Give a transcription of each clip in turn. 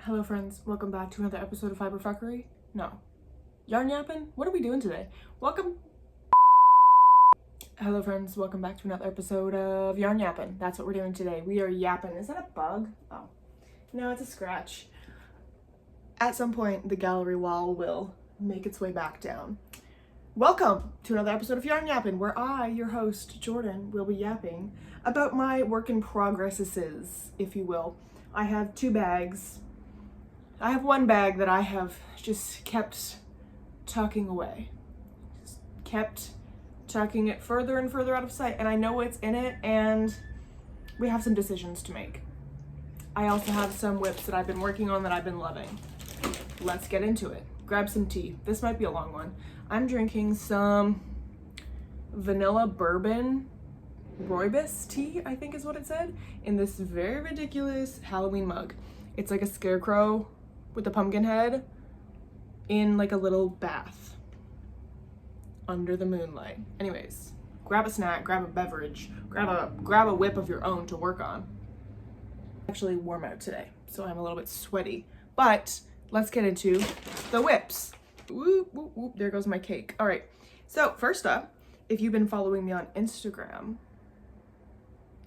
Hello friends, welcome back to another episode of Fiber Fuckery. No. Yarn yapping? What are we doing today? Hello friends, welcome back to another episode of Yarn Yapping. That's what we're doing today. We are yapping. Is that a bug? Oh. No, it's a scratch. At some point, the gallery wall will make its way back down. Welcome to another episode of Yarn Yapping, where I, your host, Jordan, will be yapping about my work in progresseses, if you will. I have two bags. I have one bag that I have just kept tucking away. Just kept tucking it further and further out of sight, and I know what's in it, and we have some decisions to make. I also have some whips that I've been working on that I've been loving. Let's get into it. Grab some tea. This might be a long one. I'm drinking some vanilla bourbon rooibos tea, I think is what it said, in this very ridiculous Halloween mug. It's like a scarecrow with a pumpkin head in like a little bath under the moonlight. Anyways, grab a snack, grab a beverage, grab a whip of your own to work on. Actually warm out today, so I'm a little bit sweaty, but let's get into the whips. Whoop, whoop, whoop. There goes my cake. All right, so first up, if you've been following me on Instagram,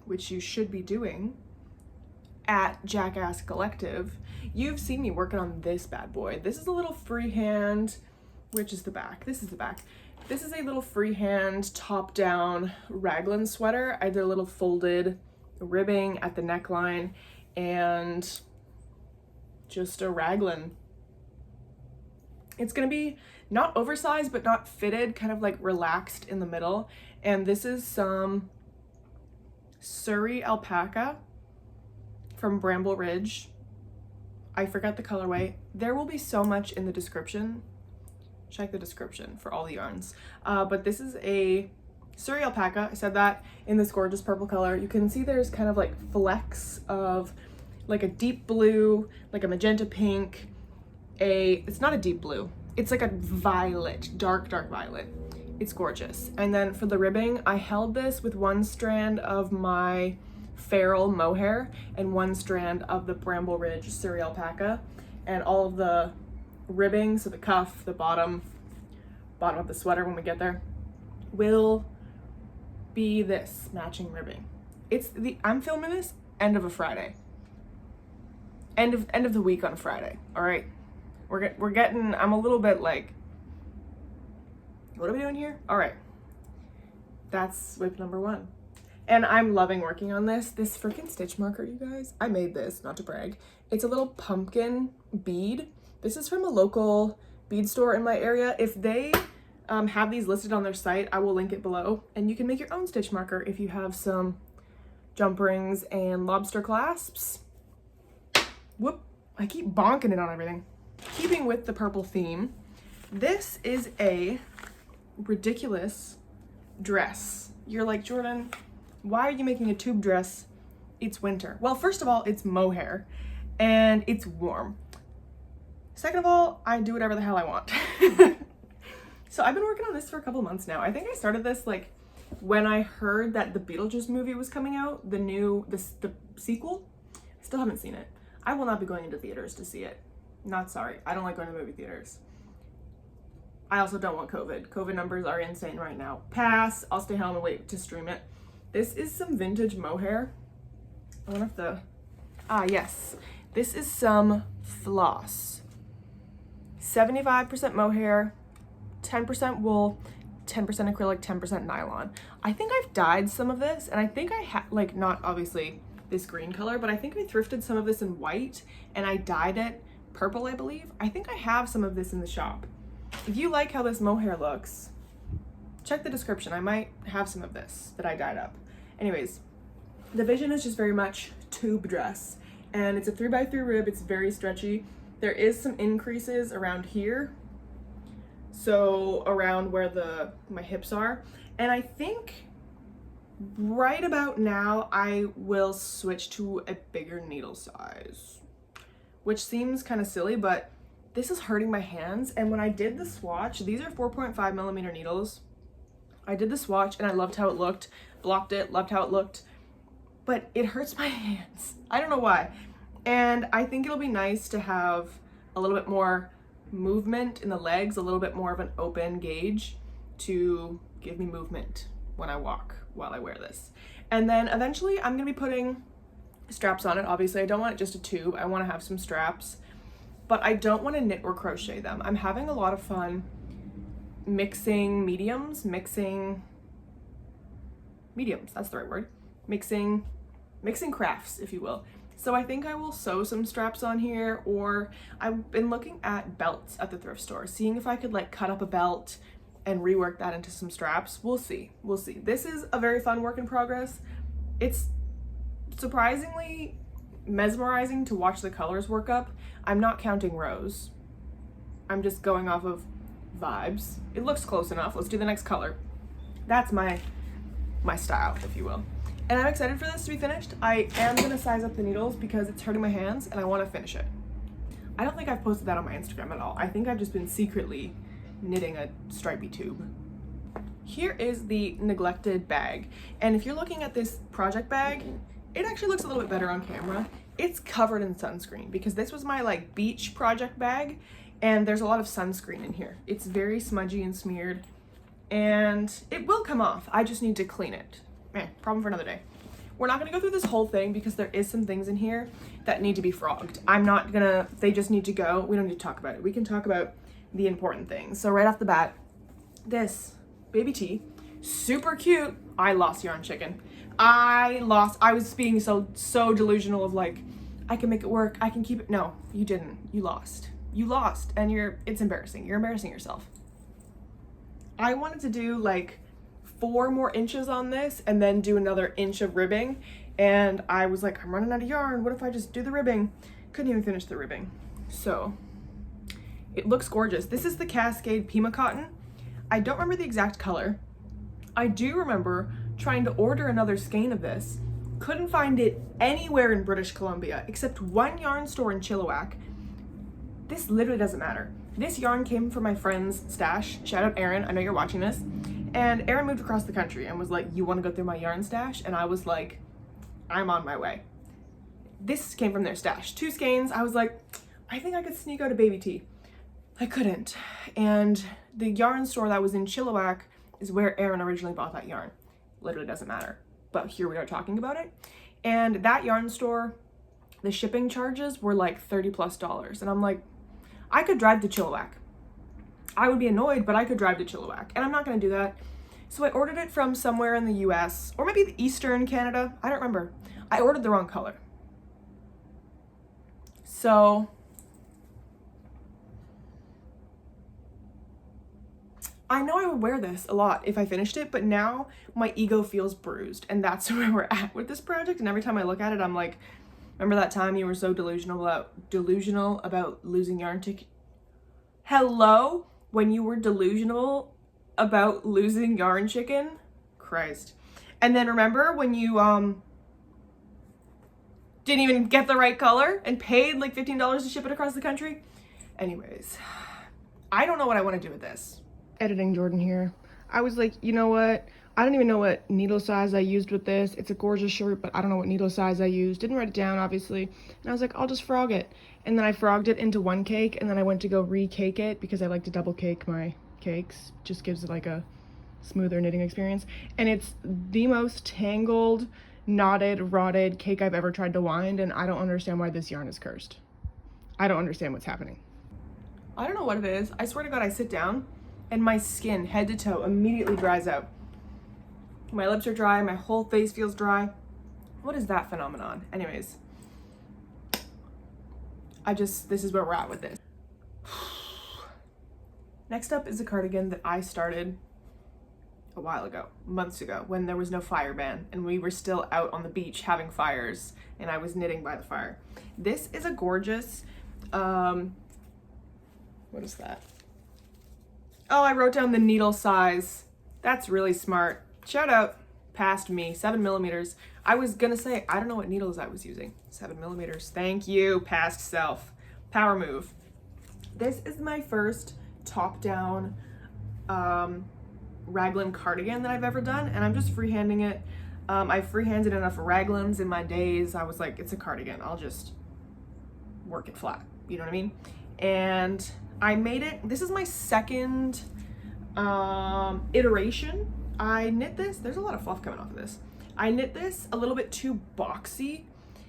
which you should be doing, at JackassCollective, you've seen me working on this bad boy. This is a little freehand, which is the back. This is the back. This is a little freehand top-down raglan sweater. I did a little folded ribbing at the neckline and just a raglan. It's gonna be not oversized, but not fitted, kind of like relaxed in the middle. And this is some Suri Alpaca from Bramble Ridge. I forgot the colorway. There will be so much in the description. Check the description for all the yarns. But this is a Suri Alpaca. I said that, in this gorgeous purple color. You can see there's kind of like flecks of like a deep blue, like a magenta pink, it's not a deep blue. It's like a violet, dark violet. It's gorgeous. And then for the ribbing, I held this with one strand of my Dyed Mohair and one strand of the Bramble Ridge Suri Alpaca, and all of the ribbing, so the cuff, the bottom of the sweater when we get there, will be this matching ribbing. I'm filming this end of a Friday. End of the week on Friday. All right, we're getting. I'm a little bit like, what are we doing here? All right, that's whip number one. And I'm loving working on this freaking stitch marker, you guys. I made this, not to brag. It's a little pumpkin bead. This is from a local bead store in my area. If they have these listed on their site, I will link it below. And you can make your own stitch marker if you have some jump rings and lobster clasps. Whoop, I keep bonking it on everything. Keeping with the purple theme, this is a ridiculous dress. You're like, Jordan, why are you making a tube dress? It's winter. Well, first of all, it's mohair and it's warm. Second of all, I do whatever the hell I want. So I've been working on this for a couple months now. I think I started this like when I heard that the Beetlejuice movie was coming out, the sequel. I still haven't seen it. I will not be going into theaters to see it. Not sorry. I don't like going to movie theaters. I also don't want COVID. COVID numbers are insane right now. Pass. I'll stay home and wait to stream it. This is some vintage mohair. I wonder if yes. This is some floss. 75% mohair, 10% wool, 10% acrylic, 10% nylon. I think I've dyed some of this, and I think I have, like, not obviously this green color, but I think I thrifted some of this in white, and I dyed it purple, I believe. I think I have some of this in the shop. If you like how this mohair looks, check the description. I might have some of this that I dyed up. Anyways, the vision is just very much tube dress, and it's a 3x3 rib. It's very stretchy. There is some increases around here, so around where my hips are, and I think right about now I will switch to a bigger needle size, which seems kind of silly, but this is hurting my hands. And when I did the swatch, these are 4.5 millimeter needles. I did the swatch and I loved how it looked, blocked it, loved how it looked, but it hurts my hands. I don't know why. And I think it'll be nice to have a little bit more movement in the legs, a little bit more of an open gauge to give me movement when I walk while I wear this. And then eventually I'm gonna be putting straps on it. Obviously I don't want it just a tube, I want to have some straps, but I don't want to knit or crochet them. I'm having a lot of fun mixing mediums, that's the right word, mixing crafts, if you will. So I think I will sew some straps on here, or I've been looking at belts at the thrift store, seeing if I could like cut up a belt and rework that into some straps. We'll see. This is a very fun work in progress. It's surprisingly mesmerizing to watch the colors work up. I'm not counting rows. I'm just going off of vibes. It looks close enough. Let's do the next color. That's my style, if you will. And I'm excited for this to be finished. I am gonna size up the needles because it's hurting my hands and I wanna finish it. I don't think I've posted that on my Instagram at all. I think I've just been secretly knitting a stripy tube. Here is the neglected bag. And if you're looking at this project bag, it actually looks a little bit better on camera. It's covered in sunscreen because this was my like beach project bag and there's a lot of sunscreen in here. It's very smudgy and smeared and it will come off. I just need to clean it. Problem for another day. We're not gonna go through this whole thing because there is some things in here that need to be frogged. They just need to go. We don't need to talk about it. We can talk about the important things. So right off the bat, this baby tee, super cute. I lost yarn chicken. I was being so delusional of like, I can make it work, I can keep it. No, you didn't. You lost and it's embarrassing. You're embarrassing yourself. I wanted to do like 4 more inches on this and then do another inch of ribbing. And I was like, I'm running out of yarn. What if I just do the ribbing? Couldn't even finish the ribbing. So it looks gorgeous. This is the Cascade Pima Cotton. I don't remember the exact color. I do remember trying to order another skein of this. Couldn't find it anywhere in British Columbia except one yarn store in Chilliwack. This literally doesn't matter. This yarn came from my friend's stash. Shout out Erin, I know you're watching this. And Erin moved across the country and was like, you want to go through my yarn stash? And I was like, I'm on my way. This came from their stash. 2 skeins. I was like, I think I could sneak out a baby tee. I couldn't. And the yarn store that was in Chilliwack is where Erin originally bought that yarn. Literally doesn't matter. But here we are talking about it. And that yarn store, the shipping charges were like $30+. And I'm like, I could drive to Chilliwack. I would be annoyed, but I could drive to Chilliwack, and I'm not gonna do that. So I ordered it from somewhere in the US, or maybe the Eastern Canada, I don't remember. I ordered the wrong color. So I know I would wear this a lot if I finished it, but now my ego feels bruised, and that's where we're at with this project. And every time I look at it, I'm like, remember that time you were so delusional about losing yarn chicken? Hello? When you were delusional about losing yarn chicken? Christ. And then remember when you didn't even get the right color and paid like $15 to ship it across the country? Anyways, I don't know what I want to do with this. Editing Jordan here. I was like, you know what? I don't even know what needle size I used with this. It's a gorgeous shirt, but I don't know what needle size I used. Didn't write it down, obviously. And I was like, I'll just frog it. And then I frogged it into one cake, and then I went to go re-cake it because I like to double cake my cakes. Just gives it like a smoother knitting experience. And it's the most tangled, knotted, rotted cake I've ever tried to wind, and I don't understand why this yarn is cursed. I don't understand what's happening. I don't know what it is. I swear to God, I sit down, and my skin, head to toe, immediately dries out. My lips are dry, my whole face feels dry. What is that phenomenon? Anyways, this is where we're at with this. Next up is a cardigan that I started a while ago, months ago, when there was no fire ban and we were still out on the beach having fires and I was knitting by the fire. This is a gorgeous, what is that? Oh, I wrote down the needle size. That's really smart. Shout out past me, 7mm. I was gonna say, I don't know what needles I was using. 7mm, thank you, past self. Power move. This is my first top-down raglan cardigan that I've ever done, and I'm just freehanding it. I've freehanded enough raglans in my days. I was like, it's a cardigan, I'll just work it flat, you know what I mean? And I made it, this is my second iteration. I knit this, there's a lot of fluff coming off of this. I knit this a little bit too boxy,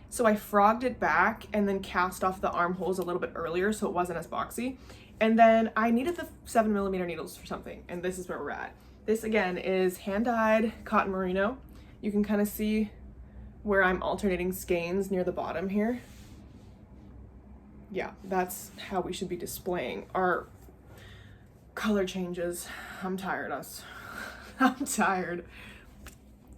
so I frogged it back and then cast off the armholes a little bit earlier so it wasn't as boxy. And then I needed the 7mm needles for something, and this is where we're at. This again is hand-dyed cotton merino. You can kind of see where I'm alternating skeins near the bottom here. Yeah, that's how we should be displaying our color changes. I'm tired, I'm tired.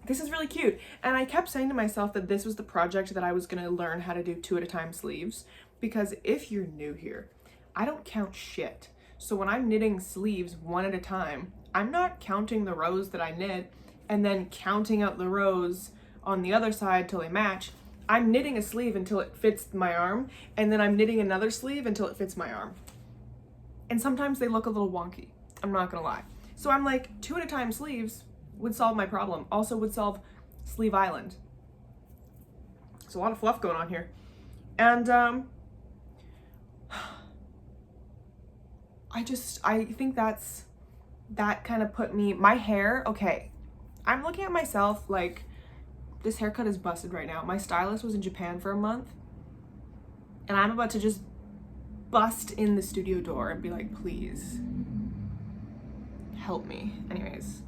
This is really cute. And I kept saying to myself that this was the project that I was gonna learn how to do 2 at a time sleeves, because if you're new here, I don't count shit. So when I'm knitting sleeves 1 at a time, I'm not counting the rows that I knit and then counting out the rows on the other side till they match. I'm knitting a sleeve until it fits my arm, and then I'm knitting another sleeve until it fits my arm. And sometimes they look a little wonky, I'm not gonna lie. So I'm like, 2 at a time sleeves would solve my problem. Also would solve Sleeve Island. There's a lot of fluff going on here. And I think that kind of put me, my hair, okay. I'm looking at myself like, this haircut is busted right now. My stylist was in Japan for a month, and I'm about to just bust in the studio door and be like, please help me. Anyways,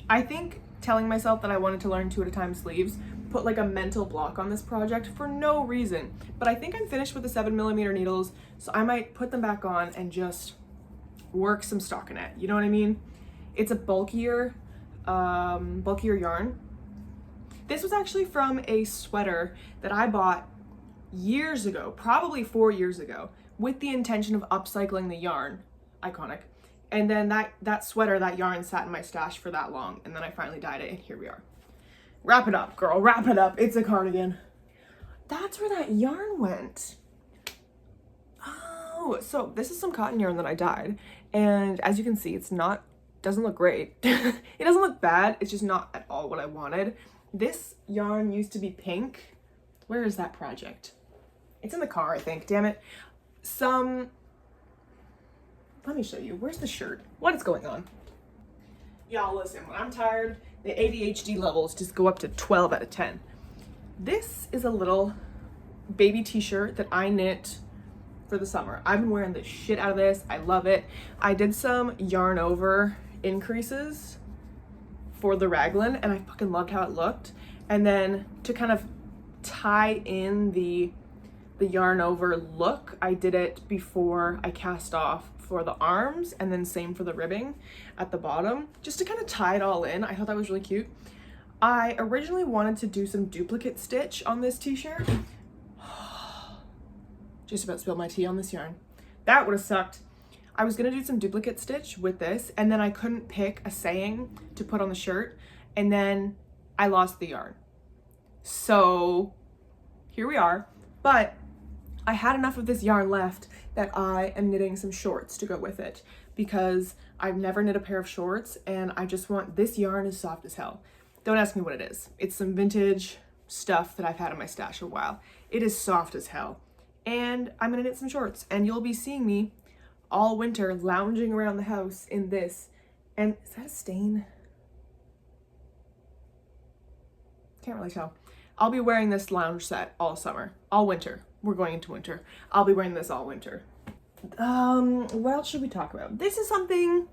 I think telling myself that I wanted to learn 2 at a time sleeves put like a mental block on this project for no reason. But I think I'm finished with the 7mm needles, so I might put them back on and just work some stockinette. You know what I mean? It's a bulkier yarn. This was actually from a sweater that I bought years ago, probably 4 years ago, with the intention of upcycling the yarn. Iconic. And then that sweater, that yarn sat in my stash for that long, and then I finally dyed it, and here we are. Wrap it up, girl, wrap it up. It's a cardigan. That's where that yarn went. Oh, so this is some cotton yarn that I dyed, and as you can see, doesn't look great. It doesn't look bad, it's just not at all what I wanted. This yarn used to be pink. Where is that project? It's in the car, I think, damn it. Let me show you. Where's the shirt? What is going on? Y'all listen, when I'm tired, the ADHD levels just go up to 12 out of 10. This is a little baby t-shirt that I knit for the summer. I've been wearing the shit out of this. I love it. I did some yarn over increases for the raglan, and I fucking loved how it looked. And then to kind of tie in the yarn over look, I did it before I cast off for the arms, and then same for the ribbing at the bottom, just to kind of tie it all in. I thought that was really cute. I originally wanted to do some duplicate stitch on this t-shirt. Just about spilled my tea on this yarn. That would have sucked. I was gonna do some duplicate stitch with this, and then I couldn't pick a saying to put on the shirt, and then I lost the yarn. So here we are, but I had enough of this yarn left that I am knitting some shorts to go with it, because I've never knit a pair of shorts, and I just want, this yarn is soft as hell. Don't ask me what it is. It's some vintage stuff that I've had in my stash a while. It is soft as hell. And I'm gonna knit some shorts, and you'll be seeing me all winter lounging around the house in this. And is that a stain? Can't really tell. I'll be wearing this lounge set all summer, all winter. We're going into winter. I'll be wearing this all winter. What else should we talk about? This is something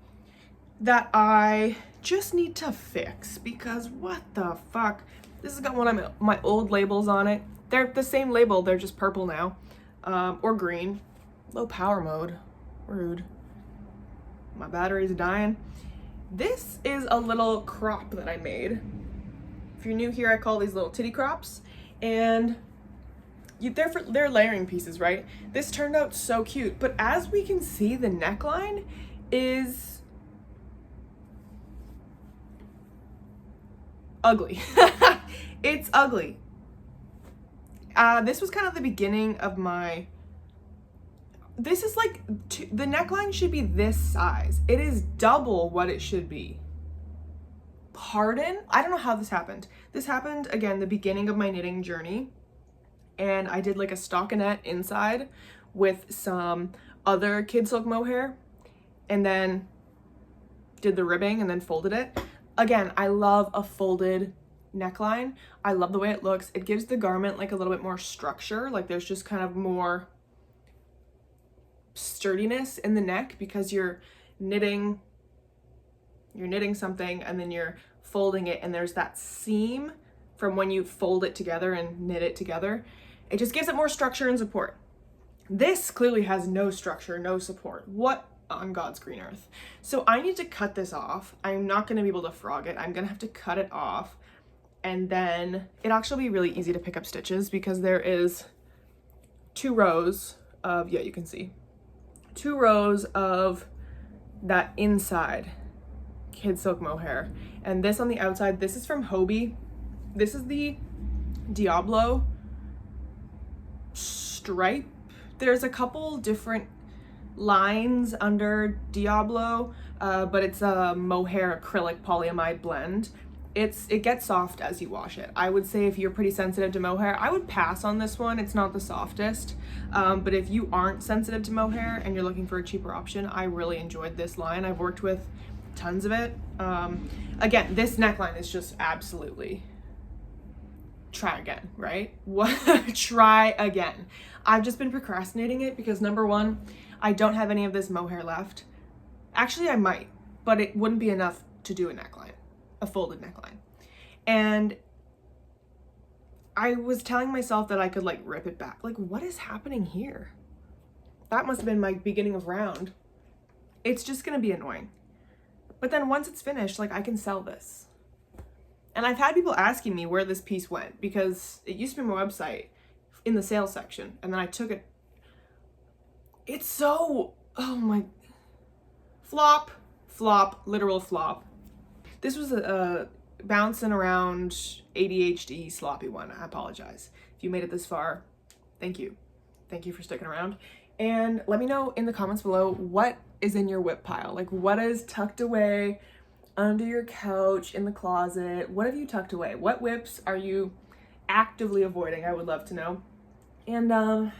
that I just need to fix, because what the fuck? This has got one of my old labels on it. They're the same label, they're just purple now, or green. Low power mode, rude. My battery's dying. This is a little crop that I made. If you're new here, I call these little titty crops, and they're layering pieces, right? This turned out so cute, but as we can see, the neckline is ugly. It's ugly. This was kind of the beginning of my, this is like, the neckline should be this size. It is double what it should be. Pardon? I don't know how this happened. This happened, again, the beginning of my knitting journey. And I did like a stockinette inside with some other kid silk mohair and then did the ribbing and then folded it. Again, I love a folded neckline. I love the way it looks. It gives the garment like a little bit more structure. Like there's just kind of more sturdiness in the neck because you're knitting something and then you're folding it, and there's that seam from when you fold it together and knit it together. It just gives it more structure and support. This clearly has no structure, no support. What on God's green earth? So I need to cut this off. I'm not going to be able to frog it. I'm going to have to cut it off, and then it'll actually be really easy to pick up stitches because there is 2 rows of, yeah, you can see 2 rows of that inside kid silk mohair, and this on the outside. This is from Hobie. This is the Diablo stripe. There's a couple different lines under Diablo, but it's a mohair acrylic polyamide blend. It gets soft as you wash it. I would say if you're pretty sensitive to mohair, I would pass on this one. It's not the softest, but if you aren't sensitive to mohair and you're looking for a cheaper option, I really enjoyed this line. I've worked with tons of it. Again, this neckline is just absolutely try again, right? What? Try again. I've just been procrastinating it because number one, I don't have any of this mohair left. Actually, I might, but it wouldn't be enough to do a neckline, a folded neckline. And I was telling myself that I could like rip it back. Like, what is happening here? That must have been my beginning of round. It's just gonna be annoying. But then once it's finished, like I can sell this. And I've had people asking me where this piece went because it used to be on my website in the sales section, and then I took it. It's so, oh my, flop, literal flop. This was a bouncing around ADHD sloppy one. I apologize. If you made it this far, thank you. Thank you for sticking around. And let me know in the comments below what is in your whip pile. Like what is tucked away under your couch, in the closet? What have you tucked away? What whips are you actively avoiding? I would love to know. And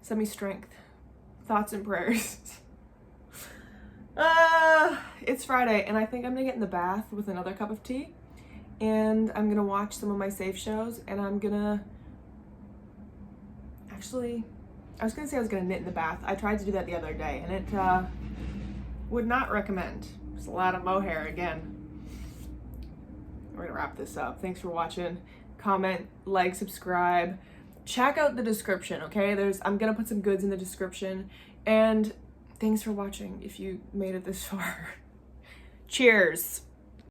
send me strength, thoughts and prayers. It's Friday and I think I'm gonna get in the bath with another cup of tea, and I'm gonna watch some of my safe shows, and I'm gonna actually, I was gonna say I was gonna knit in the bath. I tried to do that the other day and it would not recommend. There's a lot of mohair again. We're gonna wrap this up. Thanks for watching. Comment, like, subscribe. Check out the description, okay? I'm gonna put some goods in the description. And thanks for watching if you made it this far. Cheers.